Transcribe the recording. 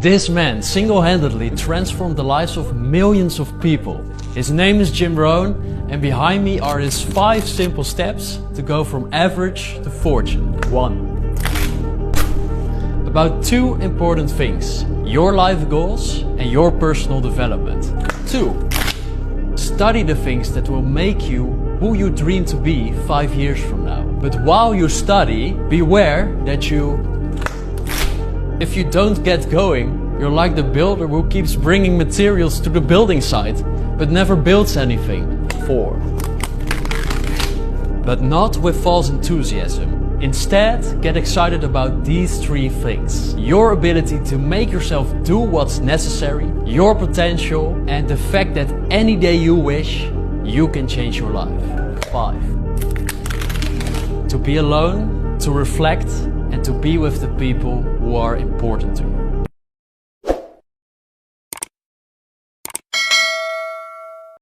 This man single-handedly transformed the lives of millions of people. His name is Jim Rohn, and behind me are his 5 simple steps to go from average to fortune. 1. About 2 important things: your life goals and your personal development. 2. Study the things that will make you who you dream to be 5 years from now. But while you study, beware that if you don't get going, you're like the builder who keeps bringing materials to the building site, but never builds anything. 4. But not with false enthusiasm. Instead, get excited about these 3 things: your ability to make yourself do what's necessary, your potential, and the fact that any day you wish, you can change your life. 5. To be alone, to reflect, and to be with the people who are important to you.